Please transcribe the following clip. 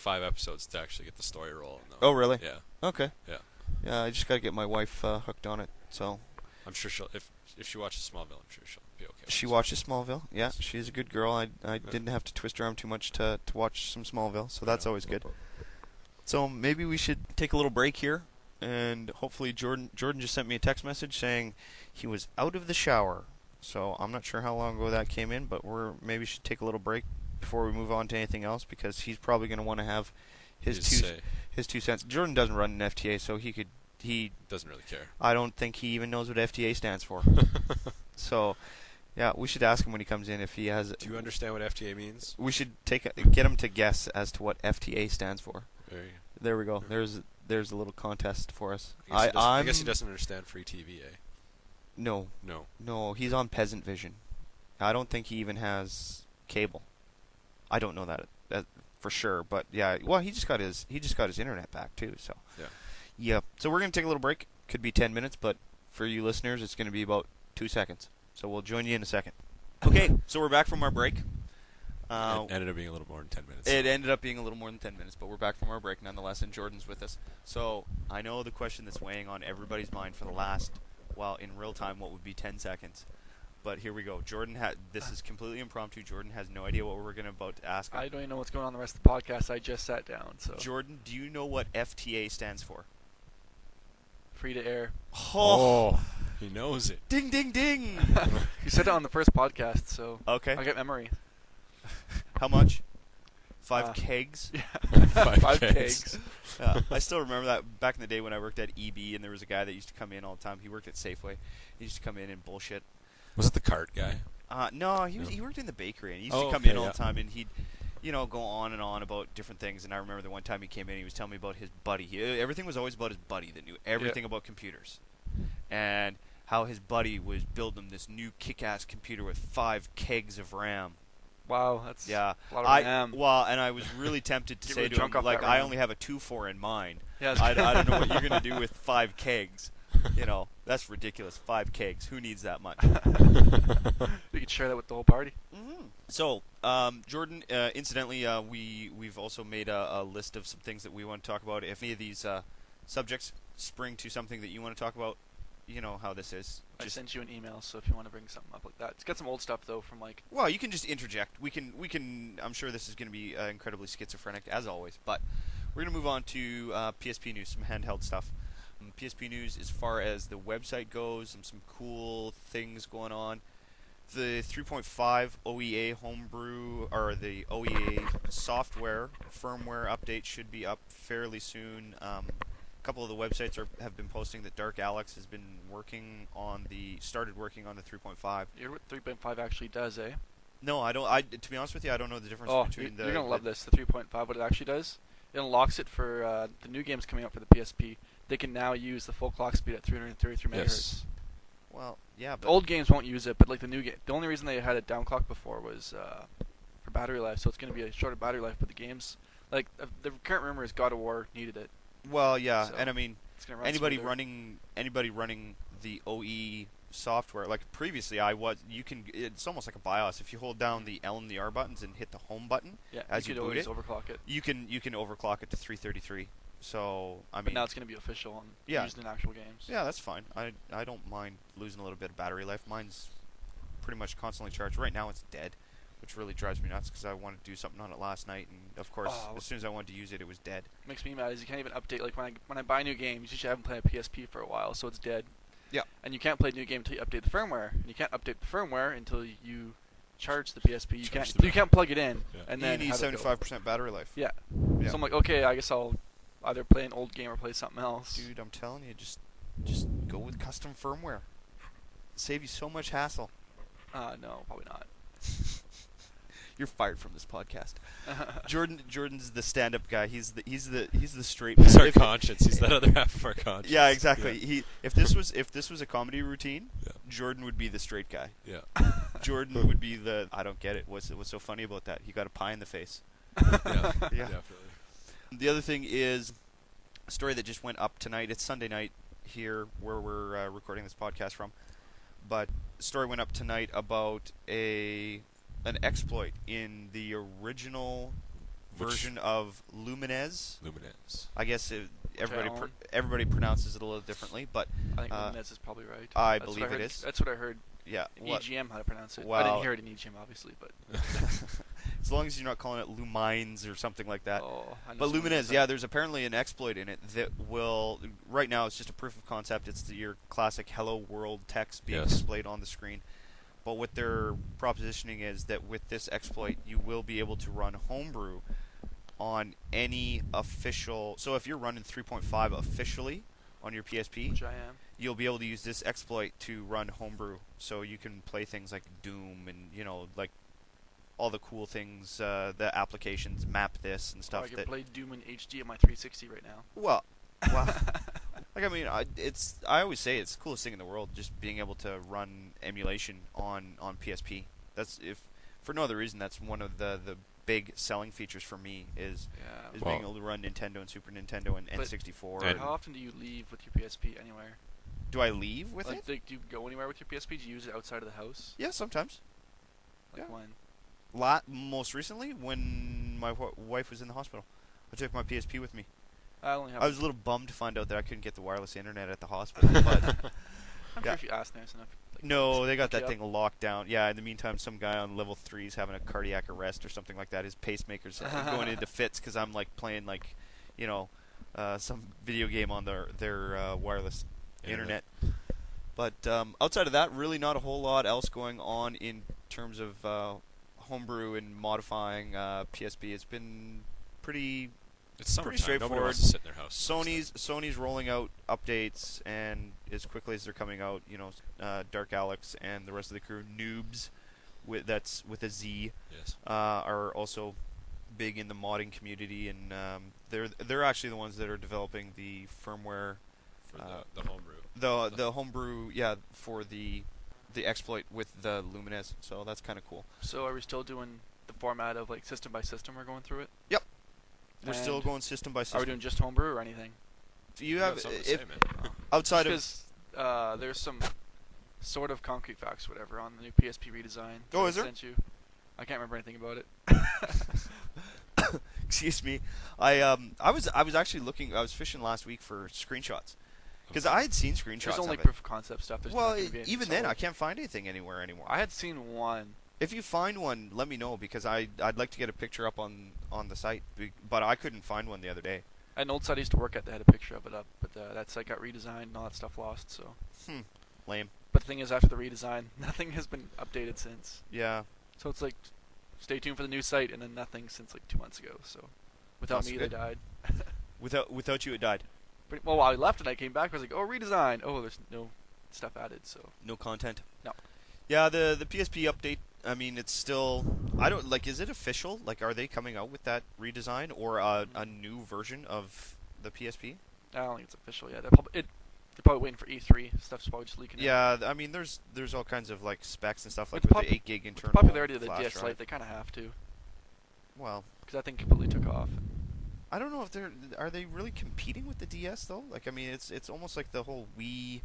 5 episodes to actually get the story rolling, though. Oh, really? Yeah. Okay. Yeah. Yeah, I just got to get my wife hooked on it. So I'm sure she'll if she watches Smallville, I'm sure she'll be okay. She watches Smallville. Yeah, she's a good girl. I didn't have to twist her arm too much to watch some Smallville, so that's always good. So maybe we should take a little break here, and hopefully Jordan just sent me a text message saying he was out of the shower. So I'm not sure how long ago that came in, but maybe should take a little break before we move on to anything else, because he's probably going to want to have his 2 cents. Jordan doesn't run an FTA, so he doesn't really care. I don't think he even knows what FTA stands for. So, yeah, we should ask him when he comes in if he has. Do you understand what FTA means? We should get him to guess as to what FTA stands for. There we go. There's a little contest for us. I guess he doesn't understand free TV, eh? No. He's on Peasant Vision. I don't think he even has cable. I don't know that for sure, but yeah. Well, he just got his internet back too. So yeah. So we're gonna take a little break. Could be 10 minutes, but for you listeners, it's gonna be about 2 seconds. So we'll join you in a second. Okay. So we're back from our break. It ended up being a little more than 10 minutes. It ended up being a little more than 10 minutes, but we're back from our break nonetheless, and Jordan's with us. So I know the question that's weighing on everybody's mind for the last, in real time, what would be 10 seconds. But here we go. Jordan this is completely impromptu. Jordan has no idea what we're about to ask him. I don't even know what's going on the rest of the podcast. I just sat down. So Jordan, do you know what FTA stands for? Free to air. Oh, he knows it. Ding, ding, ding. You said it on the first podcast, so okay. I get memory. How much? 5 kegs? Yeah. 5 kegs. I still remember that back in the day when I worked at EB, and there was a guy that used to come in all the time. He worked at Safeway. He used to come in and bullshit. Was it the cart guy? No, he worked in the bakery, and he used to come in all the time, and he'd go on and on about different things. And I remember the one time he came in, he was telling me about his buddy. Everything was always about his buddy that knew everything about computers, and how his buddy was building this new kick-ass computer with 5 kegs of RAM. Wow, that's a lot of RAM. Well, and I was really tempted to say to him, like, I only have a 2.4 in mine. Yeah, I don't know what you're going to do with 5 kegs. That's ridiculous. 5 kegs. Who needs that much? We could share that with the whole party. Mm-hmm. So, Jordan, incidentally, we've also made a list of some things that we want to talk about. If any of these subjects spring to something that you want to talk about, you know how this is. I sent you an email, so if you want to bring something up like that. It's got some old stuff, though, from like... Well, you can just interject. We can. I'm sure this is going to be incredibly schizophrenic, as always, but we're going to move on to PSP news, some handheld stuff. PSP news, as far as the website goes, some cool things going on. The 3.5 OEA homebrew, or the OEA software firmware update should be up fairly soon. A couple of the websites have been posting that Dark Alex has been started working on the 3.5. You know what 3.5 actually does, eh? No, I don't. To be honest with you, I don't know the difference between you're gonna love this. The 3.5, what it actually does, it unlocks it for the new games coming out for the PSP. They can now use the full clock speed at 333 megahertz. Yes. Well, yeah, but the old games won't use it, but like the new game, the only reason they had it downclocked before was for battery life. So it's going to be a shorter battery life, but the games, like the current rumor is God of War needed it. Well, yeah, So and I mean, anybody running the OE software, like previously it's almost like a BIOS. If you hold down the L and the R buttons and hit the home button as you boot it, overclock it. You can overclock it to 333. So but now it's going to be official and used in actual games. Yeah, that's fine. I don't mind losing a little bit of battery life. Mine's pretty much constantly charged. Right now it's dead, which really drives me nuts because I wanted to do something on it last night, and of course, as soon as I wanted to use it, it was dead. What makes me mad is you can't even update. Like when I buy new games, usually I haven't played a PSP for a while, so it's dead. Yeah. And you can't play a new game until you update the firmware, and you can't update the firmware until you charge the PSP. You can't plug it in, and then you need 75% battery life. Yeah. So I'm like, okay, I guess I'll either play an old game or play something else. Dude, I'm telling you, just go with custom firmware. Save you so much hassle. No, probably not. You're fired from this podcast. Jordan's the stand-up guy. He's the straight. He's our conscience. He's that other half of our conscience. Yeah, exactly. Yeah. If this was a comedy routine, Jordan would be the straight guy. Yeah. Jordan would be the I don't get it. What's so funny about that? He got a pie in the face. Yeah, definitely. The other thing is a story that just went up tonight. It's Sunday night here where we're recording this podcast from. But a story went up tonight about an exploit in the original version of Lumines. Lumines. I guess everybody Own. everybody pronounces it a little differly, but I think Lumines is probably right. I That's believe what it heard, is. That's what I heard Yeah. in EGM how to pronounce it. I Well- didn't hear it in EGM, obviously, but... As long as you're not calling it Lumines or something like that. Oh, I know But someone Lumines, does yeah, that. there's apparently an exploit in it that will. Right now, it's just a proof of concept. It's your classic "Hello World" text being Yes. displayed on the screen. But what they're propositioning is that with this exploit, you will be able to run Homebrew on any official. So if you're running 3.5 officially on your PSP, Which I am. you'll be able to use this exploit to run Homebrew. So you can play things like Doom and like all the cool things, the applications map this and Or stuff. I can that play Doom in HD on my 360 right now. well, like I mean, I always say it's the coolest thing in the world, just being able to run emulation on PSP. That's if for no other reason, that's one of the big selling features for me is Yeah. being able to run Nintendo and Super Nintendo and But- N64. And- How often do you leave with your PSP anywhere? Do I leave with it? Like, do you go anywhere with your PSP? Do you use it outside of the house? Yeah, sometimes. Like Yeah. when? Most recently, when my wife was in the hospital, I took my PSP with me. I only have. I was a little bummed to find out that I couldn't get the wireless internet at the hospital, but I'm yeah. sure if you ask nice enough. Like, no, they got hook that you up. thing locked down. Yeah, in the meantime, some guy on level 3 is having a cardiac arrest or something like that. His pacemaker's going into fits because I'm like playing some video game on their wireless internet. But outside of that, really not a whole lot else going on in terms of homebrew and modifying PSP. It's been pretty. It's summertime. Nobody straightforward. wants to sit in their house. and watch Sony's rolling out updates, and as quickly as they're coming out, Dark Alex and the rest of the crew, Noobs, that's with a Z, that. Yes. are also big in the modding community, and they're actually the ones that are developing the firmware, For the homebrew. the homebrew, for the exploit with the Lumines. So that's kind of cool. So are we still doing the format of like system by system? We're going through it. We're still And going system by system. Are we doing just homebrew or anything? You got have something to say, if man. outside of Because there's some sort of concrete facts, whatever, on the new PSP redesign. Oh, that I is there? Sent you. I can't remember anything about it. excuse me, I was actually looking. I was fishing last week for screenshots because I had seen screenshots. There's only of it. proof of concept stuff. There's Well, not gonna be any even then, solid- I can't find anything anywhere anymore. I had seen one. If you find one, let me know because I'd like to get a picture up on the site, but I couldn't find one the other day. An old site I used to work at, they had a picture of it up, but that site got redesigned and all that stuff lost. So, Lame. but the thing is, after the redesign, nothing has been updated since. Yeah. So it's like, stay tuned for the new site, and then nothing since like 2 months ago. So, without That's me, good. they died. Without you, it died. Well, while I left and I came back, I was like, oh, redesign. Oh, there's no stuff added. So No content. No. Yeah, the PSP update. I mean, it's still. I don't like. Is it official? Like, are they coming out with that redesign or a new version of the PSP? I don't think it's official yet. They're probably waiting for E3. Stuff's probably just leaking. out. Yeah, I mean, there's all kinds of like specs and stuff like With with the the 8 gig With internal. the popularity of the flash DS drive. Lite, they kind of have to, Well, because that thing completely took off. I don't know if are they really competing with the DS though? Like, I mean, it's almost like the whole Wii